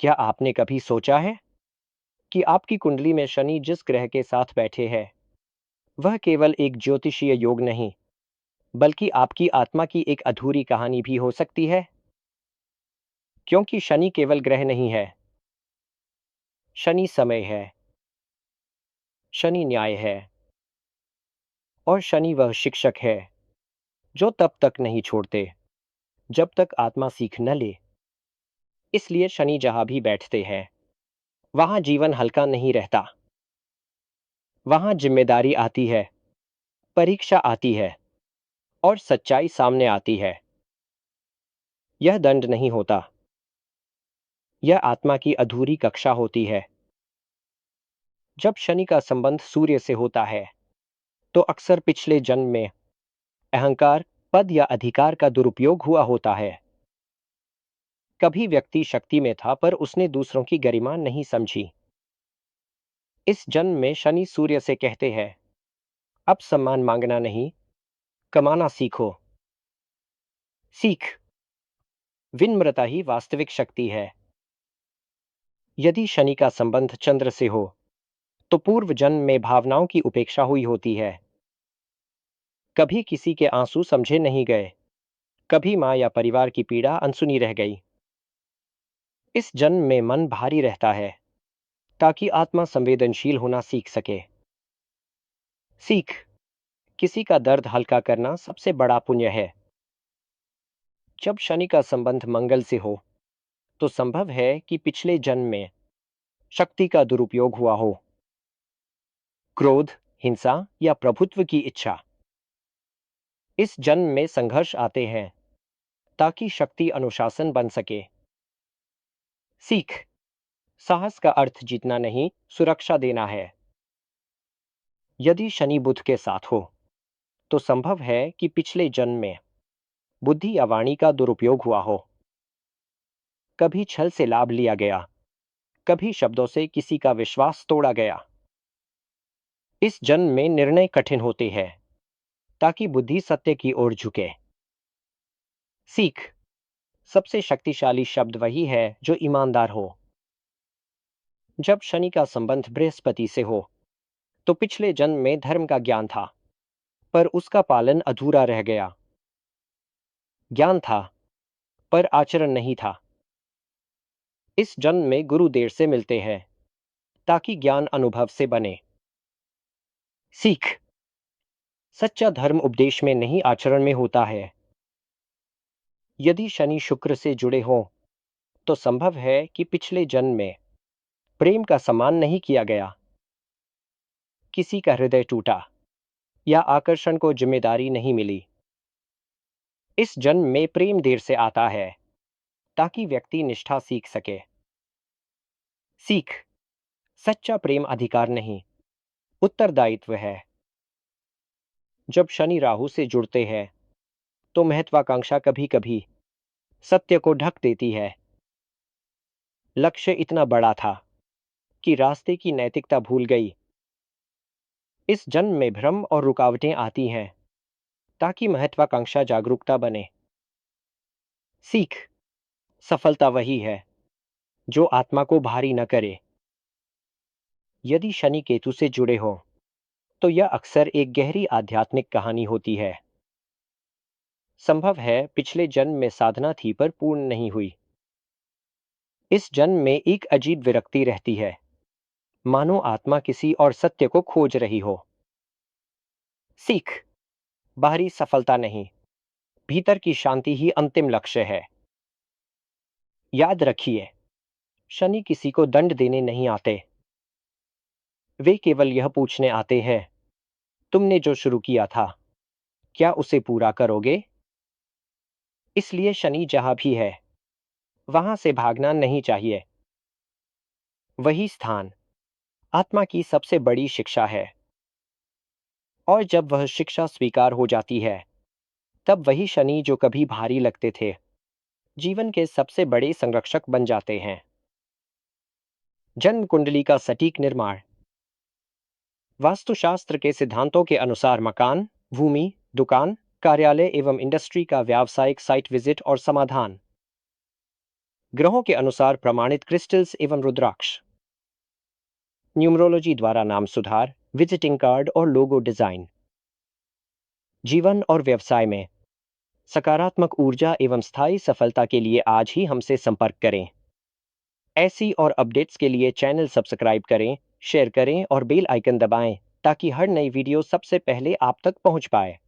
क्या आपने कभी सोचा है कि आपकी कुंडली में शनि जिस ग्रह के साथ बैठे हैं, वह केवल एक ज्योतिषीय योग नहीं, बल्कि आपकी आत्मा की एक अधूरी कहानी भी हो सकती है? क्योंकि शनि केवल ग्रह नहीं है, शनि समय है, शनि न्याय है, और शनि वह शिक्षक है जो तब तक नहीं छोड़ते जब तक आत्मा सीख न ले। इसलिए शनि जहां भी बैठते हैं, वहां जीवन हल्का नहीं रहता। वहां जिम्मेदारी आती है, परीक्षा आती है, और सच्चाई सामने आती है। यह दंड नहीं होता, यह आत्मा की अधूरी कक्षा होती है। जब शनि का संबंध सूर्य से होता है, तो अक्सर पिछले जन्म में अहंकार, पद या अधिकार का दुरुपयोग हुआ होता है। कभी व्यक्ति शक्ति में था पर उसने दूसरों की गरिमा नहीं समझी। इस जन्म में शनि सूर्य से कहते हैं, अब सम्मान मांगना नहीं, कमाना सीखो। सीख, विनम्रता ही वास्तविक शक्ति है। यदि शनि का संबंध चंद्र से हो, तो पूर्व जन्म में भावनाओं की उपेक्षा हुई होती है। कभी किसी के आंसू समझे नहीं गए, कभी माँ या परिवार की पीड़ा अनसुनी रह गई। इस जन्म में मन भारी रहता है, ताकि आत्मा संवेदनशील होना सीख सके। सीख, किसी का दर्द हल्का करना सबसे बड़ा पुण्य है। जब शनि का संबंध मंगल से हो, तो संभव है कि पिछले जन्म में शक्ति का दुरुपयोग हुआ हो। क्रोध, हिंसा या प्रभुत्व की इच्छा। इस जन्म में संघर्ष आते हैं, ताकि शक्ति अनुशासन बन सके। सीख, साहस का अर्थ जीतना नहीं, सुरक्षा देना है। यदि शनि बुध के साथ हो, तो संभव है कि पिछले जन्म में बुद्धि या वाणी का दुरुपयोग हुआ हो। कभी छल से लाभ लिया गया, कभी शब्दों से किसी का विश्वास तोड़ा गया। इस जन्म में निर्णय कठिन होते हैं, ताकि बुद्धि सत्य की ओर झुके। सीख, सबसे शक्तिशाली शब्द वही है जो ईमानदार हो। जब शनि का संबंध बृहस्पति से हो, तो पिछले जन्म में धर्म का ज्ञान था, पर उसका पालन अधूरा रह गया। ज्ञान था, पर आचरण नहीं था। इस जन्म में गुरु देर से मिलते हैं, ताकि ज्ञान अनुभव से बने। सीख, सच्चा धर्म उपदेश में नहीं, आचरण में होता है। यदि शनि शुक्र से जुड़े हों, तो संभव है कि पिछले जन्म में प्रेम का सम्मान नहीं किया गया, किसी का हृदय टूटा, या आकर्षण को जिम्मेदारी नहीं मिली। इस जन्म में प्रेम देर से आता है, ताकि व्यक्ति निष्ठा सीख सके। सीख, सच्चा प्रेम अधिकार नहीं, उत्तरदायित्व है। जब शनि राहु से जुड़ते हैं, तो महत्वाकांक्षा कभी कभी सत्य को ढक देती है। लक्ष्य इतना बड़ा था कि रास्ते की नैतिकता भूल गई। इस जन्म में भ्रम और रुकावटें आती हैं, ताकि महत्वाकांक्षा जागरूकता बने। सीख, सफलता वही है जो आत्मा को भारी न करे। यदि शनि केतु से जुड़े हों, तो यह अक्सर एक गहरी आध्यात्मिक कहानी होती है। संभव है पिछले जन्म में साधना थी पर पूर्ण नहीं हुई। इस जन्म में एक अजीब विरक्ति रहती है, मानो आत्मा किसी और सत्य को खोज रही हो। सीख, बाहरी सफलता नहीं, भीतर की शांति ही अंतिम लक्ष्य है। याद रखिए, शनि किसी को दंड देने नहीं आते। वे केवल यह पूछने आते हैं, तुमने जो शुरू किया था, क्या उसे पूरा करोगे? इसलिए शनि जहां भी है, वहां से भागना नहीं चाहिए। वही स्थान आत्मा की सबसे बड़ी शिक्षा है। और जब वह शिक्षा स्वीकार हो जाती है, तब वही शनि जो कभी भारी लगते थे, जीवन के सबसे बड़े संरक्षक बन जाते हैं। जन्म कुंडली का सटीक निर्माण। वास्तुशास्त्र के सिद्धांतों के अनुसार मकान, भूमि, दुकान, कार्यालय एवं इंडस्ट्री का व्यावसायिक साइट विजिट और समाधान। ग्रहों के अनुसार प्रमाणित क्रिस्टल्स एवं रुद्राक्ष। न्यूमरोलॉजी द्वारा नाम सुधार, विजिटिंग कार्ड और लोगो डिजाइन। जीवन और व्यवसाय में सकारात्मक ऊर्जा एवं स्थायी सफलता के लिए आज ही हमसे संपर्क करें। ऐसी और अपडेट्स के लिए चैनल सब्सक्राइब करें, शेयर करें और बेल आइकन दबाएं ताकि हर नई वीडियो सबसे पहले आप तक पहुंच पाए।